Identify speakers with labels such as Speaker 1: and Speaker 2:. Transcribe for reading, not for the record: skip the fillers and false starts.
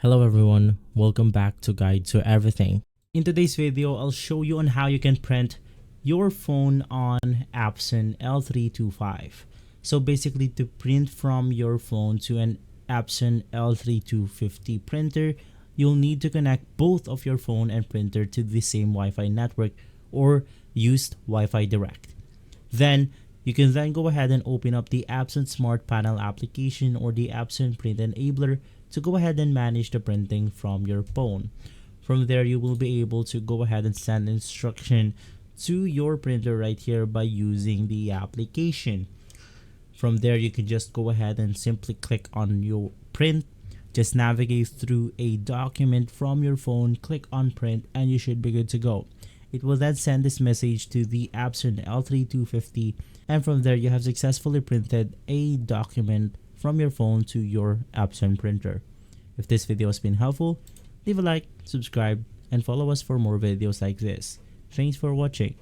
Speaker 1: Hello everyone, welcome back to Guide to Everything. In today's video, I'll show you on how you can print your phone on Epson L325. So basically, to print from your phone to an Epson L3250 printer, you'll need to connect both of your phone and printer to the same Wi-Fi network or use Wi-Fi Direct. Then you can then go ahead and open up the Epson Smart Panel application or the Epson Print Enabler to go ahead and manage the printing from your phone. From there, you will be able to go ahead and send instruction to your printer right here by using the application. From there, you can just go ahead and simply click on your print. Just navigate through a document from your phone, click on print, and you should be good to go. It will then send this message to the Epson L3250, and from there you have successfully printed a document from your phone to your Epson printer. If this video has been helpful, leave a like, subscribe, and follow us for more videos like this. Thanks for watching.